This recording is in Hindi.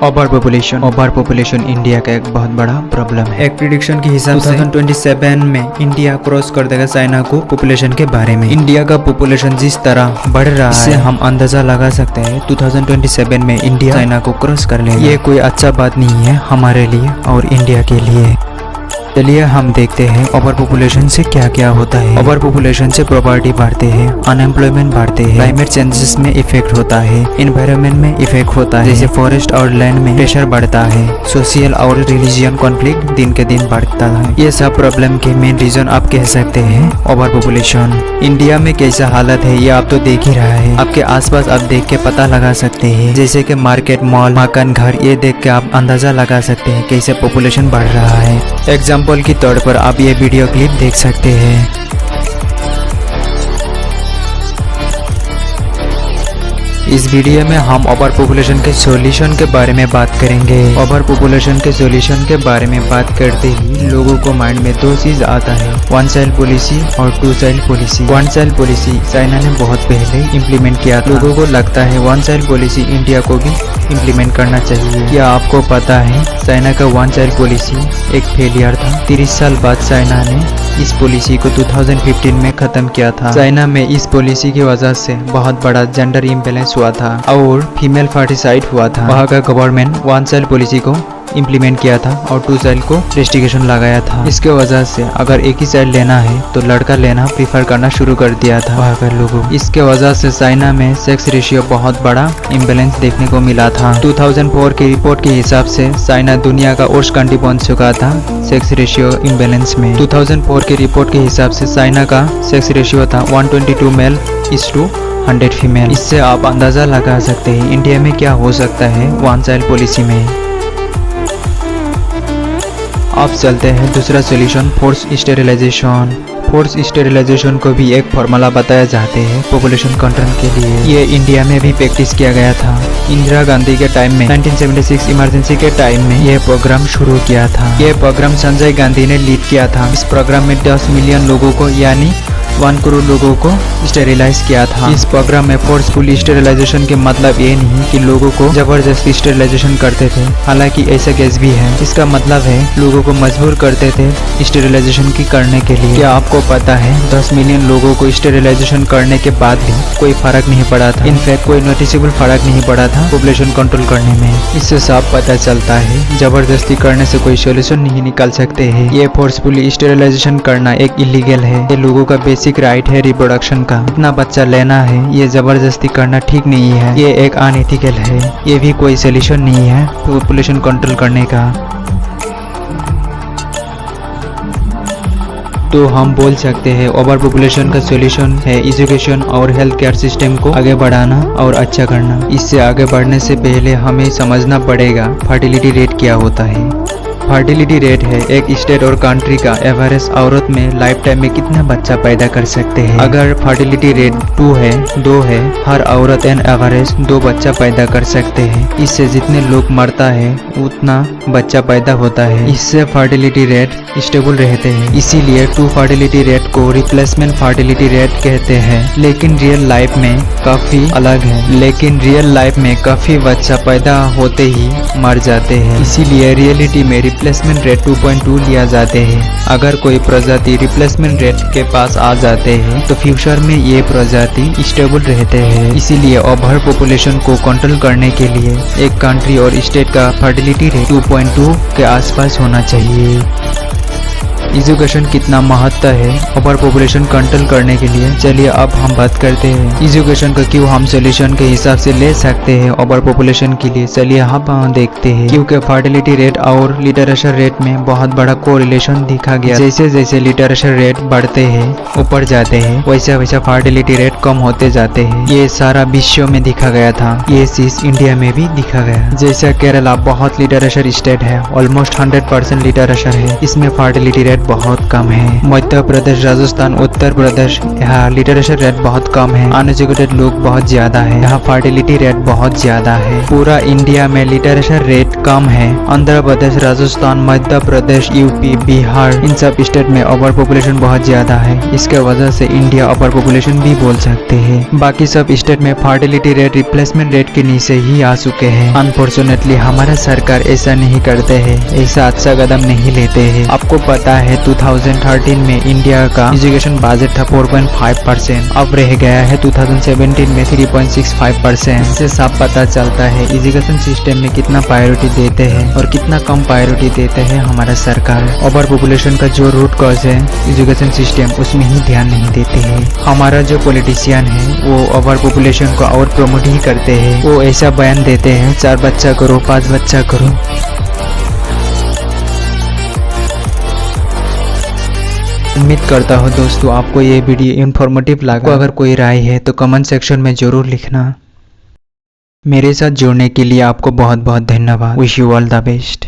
ओवर पॉपुलेशन इंडिया का एक बहुत बड़ा प्रॉब्लम है। एक प्रिडिक्शन के हिसाब से 2027 में इंडिया क्रॉस कर देगा चाइना को पॉपुलेशन के बारे में। इंडिया का पॉपुलेशन जिस तरह बढ़ रहा है इससे हम अंदाजा लगा सकते हैं 2027 में इंडिया चाइना को क्रॉस कर लेगा। ये कोई अच्छा बात नहीं है हमारे लिए और इंडिया के लिए। चलिए हम देखते हैं ओवर पॉपुलेशन से क्या क्या होता है। ओवर पॉपुलेशन से प्रॉपर्टी बढ़ते हैं, अनएम्प्लॉयमेंट बढ़ते हैं, क्लाइमेट चेंजेस में इफेक्ट होता है, इन्वायरमेंट में इफेक्ट होता है, जैसे फॉरेस्ट और लैंड में प्रेशर बढ़ता है, सोशल और रिलीजियन कॉन्फ्लिक्ट दिन के दिन बढ़ता है। ये सब प्रॉब्लम के मेन रीजन आप कह सकते हैं ओवर पॉपुलेशन। इंडिया में कैसा हालत है ये आप तो देख ही रहा है। आपके आसपास आप देख के पता लगा सकते हैं, जैसे कि मार्केट, मॉल, मकान, घर, ये देख के आप अंदाजा लगा सकते हैं कैसे पॉपुलेशन बढ़ रहा है। एग्जाम्पल के तौर पर आप ये वीडियो क्लिप देख सकते हैं। इस वीडियो में हम ओवर पॉपुलेशन के सॉल्यूशन के बारे में बात करेंगे। ओवर पॉपुलेशन के सॉल्यूशन के बारे में बात करते ही लोगों को माइंड में दो चीज आता है, वन चाइल्ड पॉलिसी और two child policy. One child policy China ने बहुत पहले इम्प्लीमेंट किया था। लोगों को लगता है वन चाइल्ड पॉलिसी इंडिया को भी इम्प्लीमेंट करना चाहिए। क्या आपको पता है चाइना का वन चाइल्ड पॉलिसी एक फेलियर था। 30 साल बाद चाइना ने इस पॉलिसी को 2015 में खत्म किया था। चाइना में इस पॉलिसी की वजह से बहुत बड़ा जेंडर इम्बैलेंस हुआ था और फीमेल फर्टिसाइड हुआ था। वहाँ का गवर्नमेंट वन चाइल्ड पॉलिसी को इम्प्लीमेंट किया था और टू चाइल्ड को रेस्ट्रिक्शन लगाया था। इसके वजह से अगर एक ही चाइल्ड लेना है तो लड़का लेना प्रीफर करना शुरू कर दिया था वहाँ के लोगों। इसके वजह से चाइना में सेक्स रेशियो बहुत बड़ा इम्बैलेंस देखने को मिला था। 2004 की रिपोर्ट के हिसाब से चाइना दुनिया का वर्स्ट कंट्री बन चुका था सेक्स रेशियो इम्बैलेंस में। 2004 की रिपोर्ट के हिसाब से चाइना का सेक्स रेशियो था 122 मेल इस टू 100 फीमेल। इससे आप अंदाजा लगा सकते हैं इंडिया में क्या हो सकता है वन चाइल्ड पॉलिसी में। अब चलते हैं दूसरा solution, force sterilization. Force sterilization को भी एक फॉर्मूला बताया जाते हैं पॉपुलेशन कंट्रोल के लिए। ये इंडिया में भी प्रैक्टिस किया गया था। इंदिरा गांधी के टाइम में 1976 इमरजेंसी के टाइम में यह प्रोग्राम शुरू किया था। यह प्रोग्राम संजय गांधी ने लीड किया था। इस प्रोग्राम में 10 मिलियन लोगों को यानी 1 करोड़ लोगों को स्टेरिलाइज किया था। इस प्रोग्राम में फोर्सफुल स्टेरिलाइजेशन के मतलब ये नहीं कि लोगों को जबरदस्ती स्टेरिलाइजेशन करते थे, हालांकि ऐसा केस भी है। इसका मतलब है लोगों को मजबूर करते थे स्टेरिलाइजेशन की करने के लिए। क्या आपको पता है 10 मिलियन लोगों को स्टेरिलाइजेशन करने के बाद भी कोई फर्क नहीं पड़ा था। इनफैक्ट कोई नोटिसेबल फर्क नहीं पड़ा था पॉपुलेशन कंट्रोल करने में। इससे साफ पता चलता है जबरदस्ती करने से कोई सोल्यूशन नहीं निकाल सकते है। ये फोर्सफुली स्टेरिलाइजेशन करना एक इलीगल है। ये लोगों का बेसिक राइट है रिप्रोडक्शन का। इतना बच्चा लेना है, ये जबरदस्ती करना ठीक नहीं है। ये एक अनएथिकल है। ये भी कोई सोल्यूशन नहीं है पॉपुलेशन कंट्रोल करने का। तो हम बोल सकते हैं ओवर पॉपुलेशन का सॉल्यूशन है एजुकेशन और हेल्थ केयर सिस्टम को आगे बढ़ाना और अच्छा करना। इससे आगे बढ़ने से पहले हमें समझना पड़ेगा फर्टिलिटी रेट क्या होता है। फर्टिलिटी रेट है एक स्टेट और कंट्री का एवरेज औरत में लाइफ टाइम में कितना बच्चा पैदा कर सकते हैं। अगर फर्टिलिटी रेट 2 है, हर औरत एन एवरेज 2 बच्चा पैदा कर सकते हैं। इससे जितने लोग मरता है उतना बच्चा पैदा होता है। इससे फर्टिलिटी रेट स्टेबल रहते हैं। इसीलिए 2 फर्टिलिटी रेट को रिप्लेसमेंट फर्टिलिटी रेट कहते हैं। लेकिन रियल लाइफ में काफी अलग है। लेकिन रियल लाइफ में काफी बच्चा पैदा होते ही मर जाते हैं। इसीलिए रियलिटी में रिप्लेसमेंट रेट 2.2 लिया जाते हैं। अगर कोई प्रजाति रिप्लेसमेंट रेट के पास आ जाते हैं तो फ्यूचर में ये प्रजाति स्टेबल रहते हैं। इसीलिए ओवर पॉपुलेशन को कंट्रोल करने के लिए एक कंट्री और स्टेट का फर्टिलिटी रेट 2.2 के आसपास होना चाहिए। एजुकेशन कितना महत्व है ओवर पॉपुलेशन कंट्रोल करने के लिए। चलिए अब हम बात करते हैं एजुकेशन का क्यों हम सोल्यूशन के हिसाब से ले सकते हैं ओवर पॉपुलेशन के लिए। चलिए हम देखते हैं क्योंकि फर्टिलिटी रेट और लिटरेचर रेट में बहुत बड़ा कोरिलेशन दिखा गया। जैसे जैसे लिटरेचर रेट बढ़ते हैं ऊपर जाते हैं वैसे वैसे फर्टिलिटी रेट कम होते जाते हैं। ये सारा विश्व में दिखा गया था। ये चीज इंडिया में भी दिखा गया। जैसे केरला बहुत लिटरेचर स्टेट है, ऑलमोस्ट 100% लिटरेचर है। इसमें फर्टिलिटी रेट रेट बहुत कम है। मध्य प्रदेश, राजस्थान, उत्तर प्रदेश, यहाँ लिटरेचर रेट बहुत कम है। अनएजुकेटेड लोग बहुत ज्यादा है। यहाँ फर्टिलिटी रेट बहुत ज्यादा है। पूरा इंडिया में लिटरेचर रेट कम है। आंध्र प्रदेश, राजस्थान, मध्य प्रदेश, यूपी, बिहार, इन सब स्टेट में ओवर पॉपुलेशन बहुत ज्यादा है। इसके वजह से इंडिया ओवर पॉपुलेशन भी बोल सकते हैं। बाकी सब स्टेट में फर्टिलिटी रेट रिप्लेसमेंट रेट के नीचे ही आ चुके हैं। अनफॉर्चुनेटली हमारा सरकार ऐसा नहीं करते हैं, ऐसा अच्छा कदम नहीं लेते हैं। आपको पता है 2013 में इंडिया का एजुकेशन बजट था 4.5%, अब रह गया है 2017 में 3.65%। इससे साफ पता चलता है एजुकेशन सिस्टम में कितना प्रायोरिटी देते हैं और कितना कम प्रायोरिटी देते हैं हमारा सरकार। ओवर पॉपुलेशन का जो रूट कॉज है एजुकेशन सिस्टम, उसमें ही ध्यान नहीं देते हैं। हमारा जो पॉलिटिशियन है वो ओवर पॉपुलेशन को और प्रमोट ही करते हैं। वो ऐसा बयान देते हैं 4 बच्चा करो, 5 बच्चा करो। उम्मीद करता हूँ दोस्तों आपको ये वीडियो इन्फॉर्मेटिव लगा। अगर कोई राय है तो कमेंट सेक्शन में जरूर लिखना। मेरे साथ जुड़ने के लिए आपको बहुत बहुत धन्यवाद। Wish you all the best.